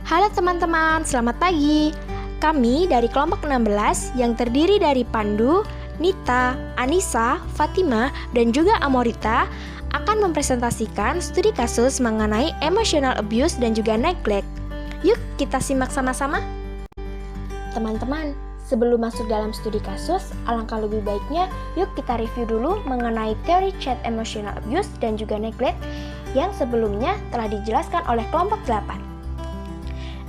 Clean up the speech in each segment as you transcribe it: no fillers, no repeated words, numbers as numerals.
Halo teman-teman, selamat pagi. Kami dari kelompok 16 yang terdiri dari Pandu, Nita, Anissa, Fatima, dan juga Amorita akan mempresentasikan studi kasus mengenai emotional abuse dan juga neglect. Yuk kita simak sama-sama. Teman-teman, sebelum masuk dalam studi kasus, alangkah lebih baiknya yuk kita review dulu mengenai teori child emotional abuse dan juga neglect yang sebelumnya telah dijelaskan oleh kelompok 8.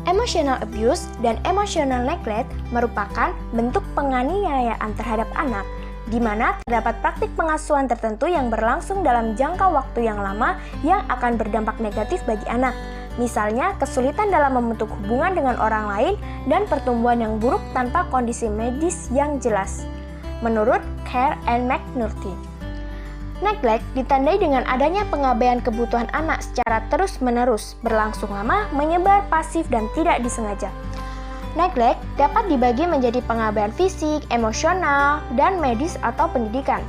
Emotional abuse dan emotional neglect merupakan bentuk penganiayaan terhadap anak, di mana terdapat praktik pengasuhan tertentu yang berlangsung dalam jangka waktu yang lama yang akan berdampak negatif bagi anak. Misalnya, kesulitan dalam membentuk hubungan dengan orang lain dan pertumbuhan yang buruk tanpa kondisi medis yang jelas. Menurut Care and McNulty, neglect ditandai dengan adanya pengabaian kebutuhan anak secara terus-menerus, berlangsung lama, menyebar pasif dan tidak disengaja. Neglect dapat dibagi menjadi pengabaian fisik, emosional, dan medis atau pendidikan.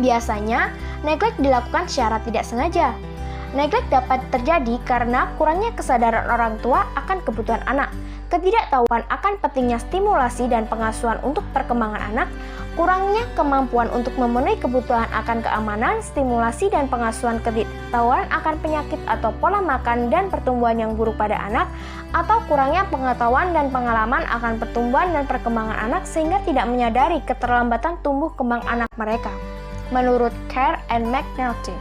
Biasanya, neglect dilakukan secara tidak sengaja. Neglect dapat terjadi karena kurangnya kesadaran orang tua akan kebutuhan anak, ketidaktahuan akan pentingnya stimulasi dan pengasuhan untuk perkembangan anak, kurangnya kemampuan untuk memenuhi kebutuhan akan keamanan, stimulasi dan pengasuhan, ketidaktahuan akan penyakit atau pola makan dan pertumbuhan yang buruk pada anak, atau kurangnya pengetahuan dan pengalaman akan pertumbuhan dan perkembangan anak sehingga tidak menyadari keterlambatan tumbuh kembang anak mereka. Menurut Care and McNulty.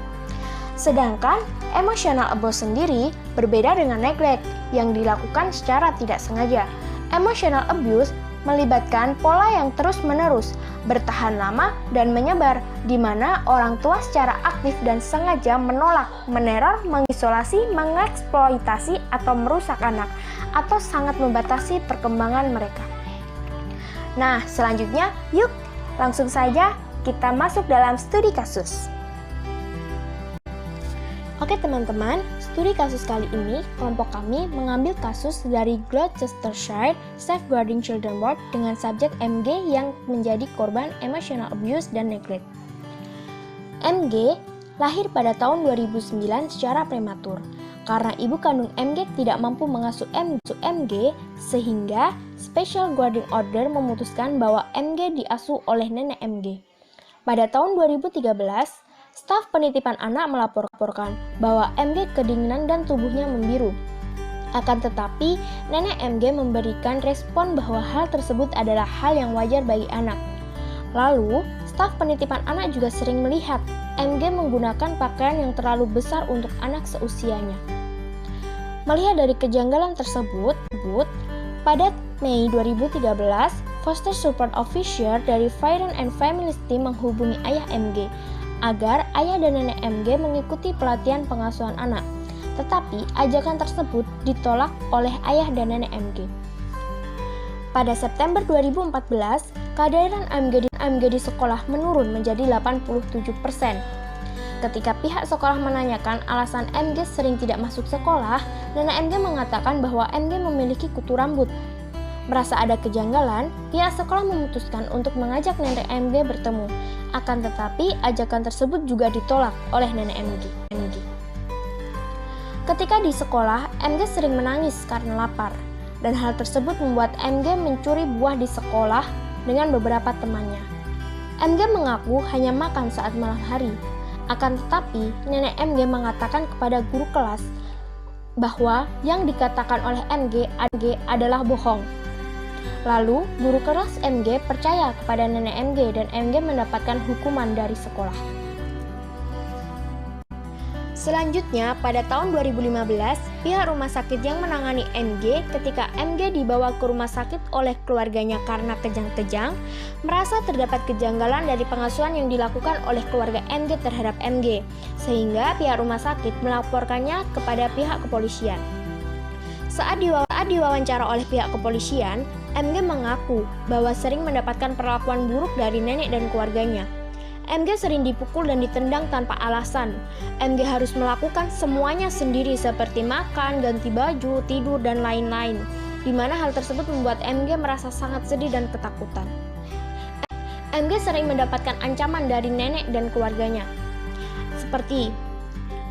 Sedangkan emotional abuse sendiri berbeda dengan neglect yang dilakukan secara tidak sengaja. Emotional abuse melibatkan pola yang terus-menerus, bertahan lama, dan menyebar, di mana orang tua secara aktif dan sengaja menolak, meneror, mengisolasi, mengeksploitasi, atau merusak anak, atau sangat membatasi perkembangan mereka. Nah, selanjutnya, yuk langsung saja kita masuk dalam studi kasus. Oke teman-teman, studi kasus kali ini kelompok kami mengambil kasus dari Gloucestershire Safeguarding Children Board dengan subjek MG yang menjadi korban emotional abuse dan neglect. MG lahir pada tahun 2009 secara prematur. Karena ibu kandung MG tidak mampu mengasuh MG, sehingga Special Guardian Order memutuskan bahwa MG diasuh oleh nenek MG. Pada tahun 2013, staf penitipan anak melaporkan bahwa MG kedinginan dan tubuhnya membiru. Akan tetapi, nenek MG memberikan respon bahwa hal tersebut adalah hal yang wajar bagi anak. Lalu, staf penitipan anak juga sering melihat MG menggunakan pakaian yang terlalu besar untuk anak seusianya. Melihat dari kejanggalan tersebut, pada Mei 2013, Foster Support Officer dari Parent and Family Team menghubungi ayah MG agar ayah dan nenek MG mengikuti pelatihan pengasuhan anak. Tetapi ajakan tersebut ditolak oleh ayah dan nenek MG. Pada September 2014, kehadiran MG di sekolah menurun menjadi 87%. Ketika pihak sekolah menanyakan alasan MG sering tidak masuk sekolah, nenek MG mengatakan bahwa MG memiliki kutu rambut. Merasa ada kejanggalan, pihak sekolah memutuskan untuk mengajak nenek MG bertemu. Akan tetapi, ajakan tersebut juga ditolak oleh nenek MG. Ketika di sekolah, MG sering menangis karena lapar, dan hal tersebut membuat MG mencuri buah di sekolah dengan beberapa temannya. MG mengaku hanya makan saat malam hari. Akan tetapi, nenek MG mengatakan kepada guru kelas bahwa yang dikatakan oleh MG adalah bohong. Lalu, guru kelas MG percaya kepada nenek MG dan MG mendapatkan hukuman dari sekolah. Selanjutnya, pada tahun 2015, pihak rumah sakit yang menangani MG ketika MG dibawa ke rumah sakit oleh keluarganya karena kejang-kejang, merasa terdapat kejanggalan dari pengasuhan yang dilakukan oleh keluarga MG terhadap MG, sehingga pihak rumah sakit melaporkannya kepada pihak kepolisian. Saat diwawancara oleh pihak kepolisian, MG mengaku bahwa sering mendapatkan perlakuan buruk dari nenek dan keluarganya. MG sering dipukul dan ditendang tanpa alasan. MG harus melakukan semuanya sendiri seperti makan, ganti baju, tidur, dan lain-lain, di mana hal tersebut membuat MG merasa sangat sedih dan ketakutan. MG sering mendapatkan ancaman dari nenek dan keluarganya, seperti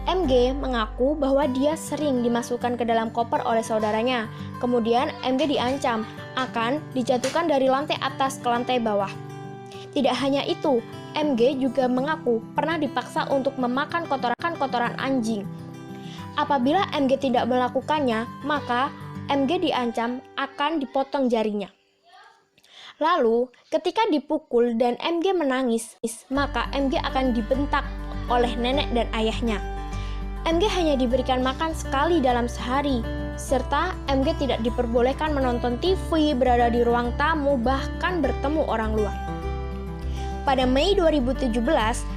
MG mengaku bahwa dia sering dimasukkan ke dalam koper oleh saudaranya. Kemudian MG diancam akan dijatuhkan dari lantai atas ke lantai bawah. Tidak hanya itu, MG juga mengaku pernah dipaksa untuk memakan kotoran anjing. Apabila MG tidak melakukannya, maka MG diancam akan dipotong jarinya. Lalu, ketika dipukul dan MG menangis, maka MG akan dibentak oleh nenek dan ayahnya. MG hanya diberikan makan sekali dalam sehari, serta MG tidak diperbolehkan menonton TV, berada di ruang tamu, bahkan bertemu orang luar. Pada Mei 2017,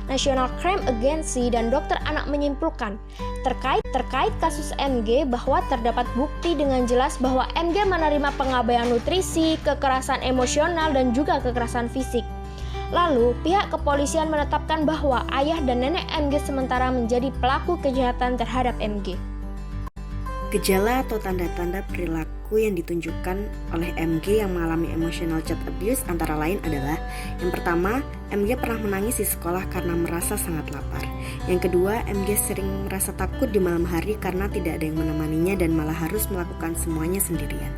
National Crime Agency dan dokter anak menyimpulkan terkait kasus MG bahwa terdapat bukti dengan jelas bahwa MG menerima pengabaian nutrisi, kekerasan emosional, dan juga kekerasan fisik. Lalu, pihak kepolisian menetapkan bahwa ayah dan nenek MG sementara menjadi pelaku kejahatan terhadap MG. Gejala atau tanda-tanda perilaku yang ditunjukkan oleh MG yang mengalami emotional child abuse antara lain adalah: yang pertama, MG pernah menangis di sekolah karena merasa sangat lapar. Yang kedua, MG sering merasa takut di malam hari karena tidak ada yang menemaninya dan malah harus melakukan semuanya sendirian.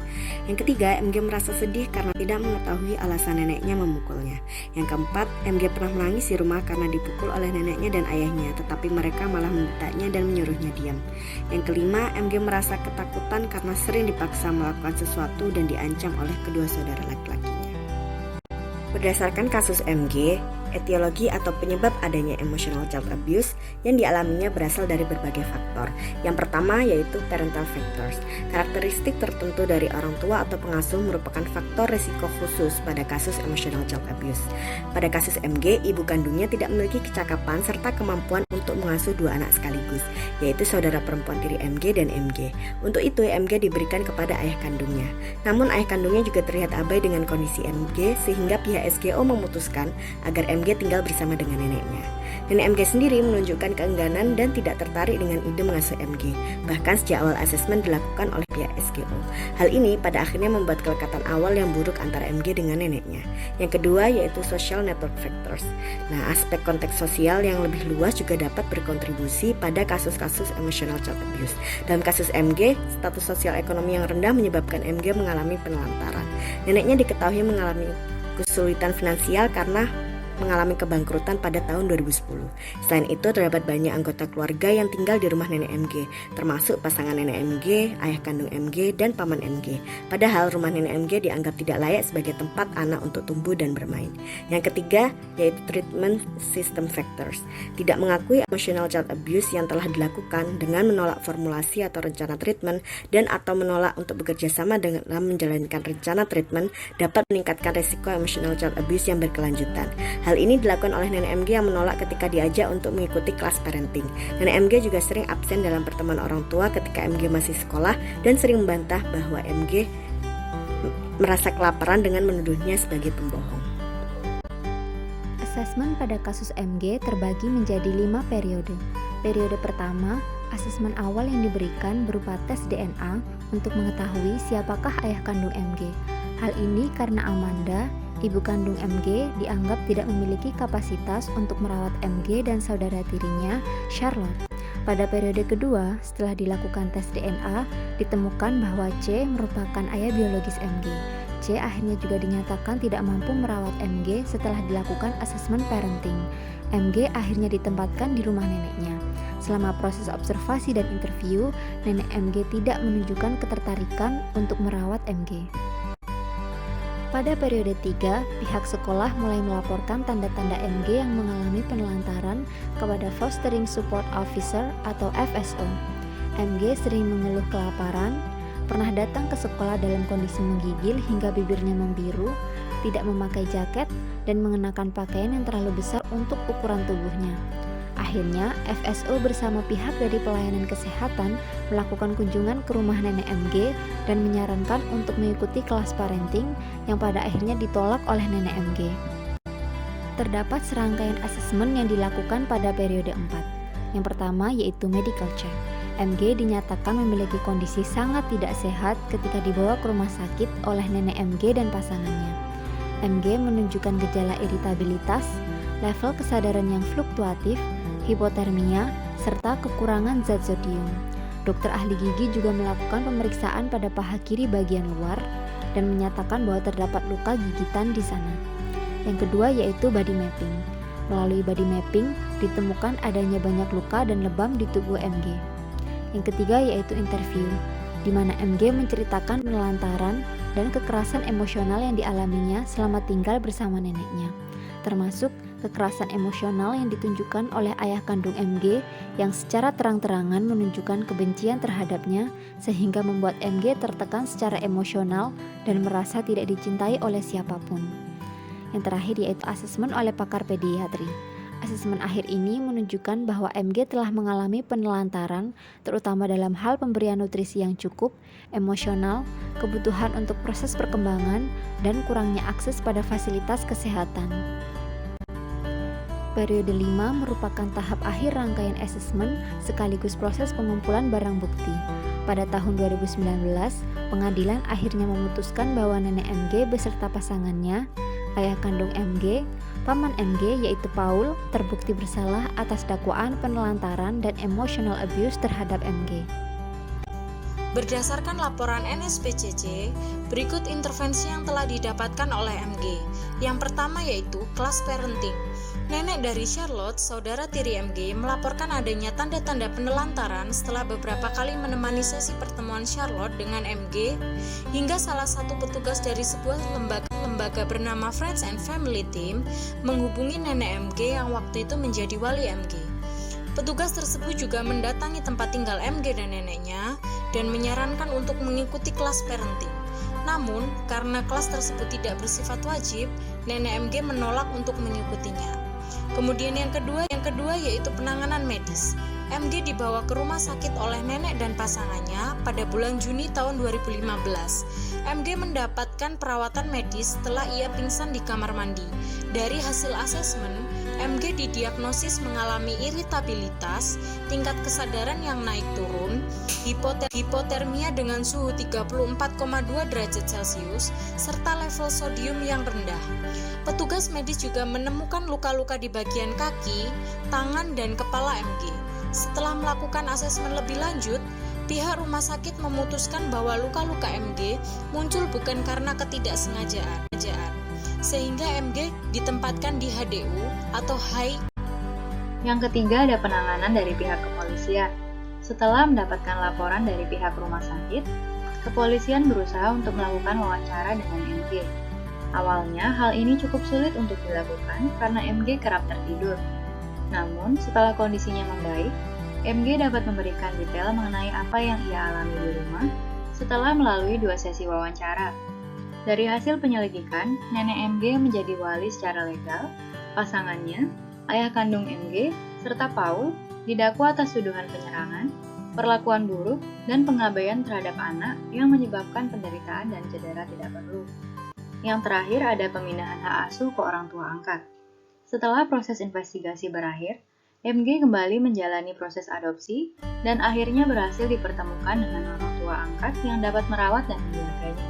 Yang ketiga, MG merasa sedih karena tidak mengetahui alasan neneknya memukulnya. Yang keempat, MG pernah menangis di rumah karena dipukul oleh neneknya dan ayahnya, tetapi mereka malah membentangnya dan menyuruhnya diam. Yang kelima, MG merasa ketakutan karena sering dipaksa melakukan sesuatu dan diancam oleh kedua saudara laki-lakinya. Berdasarkan kasus MG, etiologi atau penyebab adanya emotional child abuse yang dialaminya berasal dari berbagai faktor. Yang pertama yaitu parental factors. Karakteristik tertentu dari orang tua atau pengasuh merupakan faktor risiko khusus pada kasus emotional child abuse. Pada kasus MG, ibu kandungnya tidak memiliki kecakapan serta kemampuan untuk mengasuh dua anak sekaligus, yaitu saudara perempuan tiri MG dan MG. Untuk itu, MG diberikan kepada ayah kandungnya. Namun ayah kandungnya juga terlihat abai dengan kondisi MG sehingga pihak SGO memutuskan agar MG tinggal bersama dengan neneknya. Nenek MG sendiri menunjukkan keengganan dan tidak tertarik dengan ide mengasuh MG. Bahkan sejak awal asesmen dilakukan oleh pihak SGO. Hal ini pada akhirnya membuat kelekatan awal yang buruk antara MG dengan neneknya. Yang kedua yaitu social network factors. Nah, aspek konteks sosial yang lebih luas juga dapat berkontribusi pada kasus-kasus emotional child abuse. Dalam kasus MG, status sosial ekonomi yang rendah menyebabkan MG mengalami penelantaran. Neneknya diketahui mengalami kesulitan finansial karena mengalami kebangkrutan pada tahun 2010. Selain itu, terdapat banyak anggota keluarga yang tinggal di rumah nenek MG, termasuk pasangan nenek MG, ayah kandung MG, dan paman MG. Padahal rumah nenek MG dianggap tidak layak sebagai tempat anak untuk tumbuh dan bermain. Yang ketiga, yaitu treatment system factors. Tidak mengakui emotional child abuse yang telah dilakukan dengan menolak formulasi atau rencana treatment dan atau menolak untuk bekerja sama dalam menjalankan rencana treatment dapat meningkatkan risiko emotional child abuse yang berkelanjutan. Hal ini dilakukan oleh nenek MG yang menolak ketika diajak untuk mengikuti kelas parenting. Nenek MG juga sering absen dalam pertemuan orang tua ketika MG masih sekolah dan sering membantah bahwa MG merasa kelaparan dengan menuduhnya sebagai pembohong. Asesmen pada kasus MG terbagi menjadi 5 periode. Periode pertama, asesmen awal yang diberikan berupa tes DNA untuk mengetahui siapakah ayah kandung MG. Hal ini karena Amanda, ibu kandung MG, dianggap tidak memiliki kapasitas untuk merawat MG dan saudara tirinya, Charlotte. Pada periode kedua, setelah dilakukan tes DNA, ditemukan bahwa C merupakan ayah biologis MG. C akhirnya juga dinyatakan tidak mampu merawat MG setelah dilakukan asesmen parenting. MG akhirnya ditempatkan di rumah neneknya. Selama proses observasi dan interview, nenek MG tidak menunjukkan ketertarikan untuk merawat MG. Pada periode 3, pihak sekolah mulai melaporkan tanda-tanda MG yang mengalami penelantaran kepada Fostering Support Officer atau FSO. MG sering mengeluh kelaparan, pernah datang ke sekolah dalam kondisi menggigil hingga bibirnya membiru, tidak memakai jaket, dan mengenakan pakaian yang terlalu besar untuk ukuran tubuhnya. Akhirnya, FSO bersama pihak dari pelayanan kesehatan melakukan kunjungan ke rumah nenek MG dan menyarankan untuk mengikuti kelas parenting yang pada akhirnya ditolak oleh nenek MG. Terdapat serangkaian asesmen yang dilakukan pada periode 4. Yang pertama yaitu medical check. MG dinyatakan memiliki kondisi sangat tidak sehat ketika dibawa ke rumah sakit oleh nenek MG dan pasangannya. MG menunjukkan gejala iritabilitas, level kesadaran yang fluktuatif, hipotermia, serta kekurangan zat zodium. Dokter ahli gigi juga melakukan pemeriksaan pada paha kiri bagian luar dan menyatakan bahwa terdapat luka gigitan di sana. Yang kedua yaitu body mapping. Melalui body mapping ditemukan adanya banyak luka dan lebam di tubuh MG. Yang ketiga yaitu interview, di mana MG menceritakan penelantaran dan kekerasan emosional yang dialaminya selama tinggal bersama neneknya, termasuk kekerasan emosional yang ditunjukkan oleh ayah kandung MG yang secara terang-terangan menunjukkan kebencian terhadapnya sehingga membuat MG tertekan secara emosional dan merasa tidak dicintai oleh siapapun. Yang terakhir yaitu asesmen oleh pakar pediatri. Asesmen akhir ini menunjukkan bahwa MG telah mengalami penelantaran terutama dalam hal pemberian nutrisi yang cukup, emosional, kebutuhan untuk proses perkembangan, dan kurangnya akses pada fasilitas kesehatan. Periode 5 merupakan tahap akhir rangkaian asesmen sekaligus proses pengumpulan barang bukti. Pada tahun 2019, pengadilan akhirnya memutuskan bahwa nenek MG beserta pasangannya, ayah kandung MG, paman MG yaitu Paul, terbukti bersalah atas dakwaan penelantaran dan emotional abuse terhadap MG. Berdasarkan laporan NSPCC, berikut intervensi yang telah didapatkan oleh MG. Yang pertama yaitu class parenting. Nenek dari Charlotte, saudara tiri MG, melaporkan adanya tanda-tanda penelantaran setelah beberapa kali menemani sesi pertemuan Charlotte dengan MG, hingga salah satu petugas dari sebuah lembaga bernama Friends and Family Team menghubungi nenek MG yang waktu itu menjadi wali MG. Petugas tersebut juga mendatangi tempat tinggal MG dan neneknya dan menyarankan untuk mengikuti kelas parenting. Namun, karena kelas tersebut tidak bersifat wajib, nenek MG menolak untuk mengikutinya. Kemudian yang kedua yaitu penanganan medis. MG dibawa ke rumah sakit oleh nenek dan pasangannya pada bulan Juni tahun 2015. MG mendapatkan perawatan medis setelah ia pingsan di kamar mandi. Dari hasil asesmen, MG didiagnosis mengalami iritabilitas, tingkat kesadaran yang naik turun, hipotermia dengan suhu 34,2 derajat Celcius, serta level sodium yang rendah. Petugas medis juga menemukan luka-luka di bagian kaki, tangan, dan kepala MG. Setelah melakukan asesmen lebih lanjut, pihak rumah sakit memutuskan bahwa luka-luka MG muncul bukan karena ketidaksengajaan, sehingga MG ditempatkan di HDU atau High. Yang ketiga ada penanganan dari pihak kepolisian. Setelah mendapatkan laporan dari pihak rumah sakit, kepolisian berusaha untuk melakukan wawancara dengan MG. Awalnya hal ini cukup sulit untuk dilakukan karena MG kerap tertidur. Namun setelah kondisinya membaik, MG dapat memberikan detail mengenai apa yang ia alami di rumah setelah melalui 2 sesi wawancara. Dari hasil penyelidikan, nenek MG menjadi wali secara legal, pasangannya, ayah kandung MG, serta Paul didakwa atas tuduhan penyerangan, perlakuan buruk, dan pengabaian terhadap anak yang menyebabkan penderitaan dan cedera tidak perlu. Yang terakhir ada pemindahan hak asuh ke orang tua angkat. Setelah proses investigasi berakhir, MG kembali menjalani proses adopsi dan akhirnya berhasil dipertemukan dengan orang tua angkat yang dapat merawat dan menjaganya.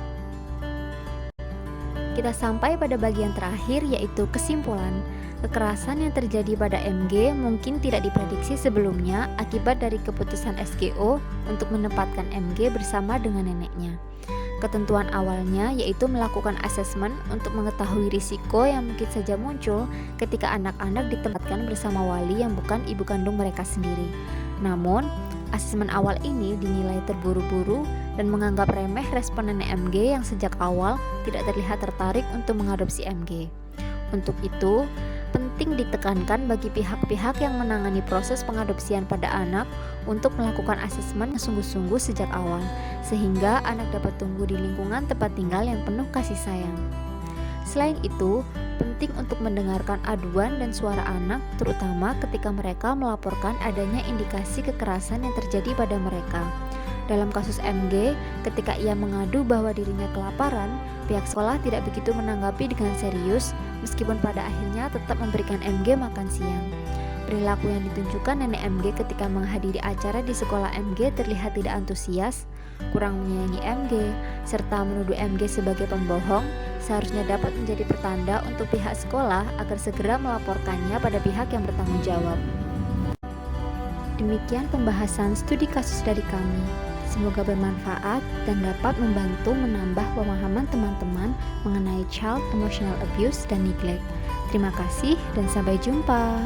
Kita sampai pada bagian terakhir yaitu kesimpulan. Kekerasan yang terjadi pada MG mungkin tidak diprediksi sebelumnya akibat dari keputusan SGO untuk menempatkan MG bersama dengan neneknya. Ketentuan awalnya yaitu melakukan asesmen untuk mengetahui risiko yang mungkin saja muncul ketika anak-anak ditempatkan bersama wali yang bukan ibu kandung mereka sendiri. Namun, asesmen awal ini dinilai terburu-buru dan menganggap remeh respon nenek MG yang sejak awal tidak terlihat tertarik untuk mengadopsi MG. Untuk itu, penting ditekankan bagi pihak-pihak yang menangani proses pengadopsian pada anak untuk melakukan asesmen yang sungguh-sungguh sejak awal, sehingga anak dapat tumbuh di lingkungan tempat tinggal yang penuh kasih sayang. Selain itu, penting untuk mendengarkan aduan dan suara anak, terutama ketika mereka melaporkan adanya indikasi kekerasan yang terjadi pada mereka. Dalam kasus MG, ketika ia mengadu bahwa dirinya kelaparan, pihak sekolah tidak begitu menanggapi dengan serius, meskipun pada akhirnya tetap memberikan MG makan siang. Perilaku yang ditunjukkan nenek MG ketika menghadiri acara di sekolah MG terlihat tidak antusias, kurang menyayangi MG, serta menuduh MG sebagai pembohong, seharusnya dapat menjadi pertanda untuk pihak sekolah agar segera melaporkannya pada pihak yang bertanggung jawab. Demikian pembahasan studi kasus dari kami. Semoga bermanfaat dan dapat membantu menambah pemahaman teman-teman mengenai child emotional abuse dan neglect. Terima kasih dan sampai jumpa.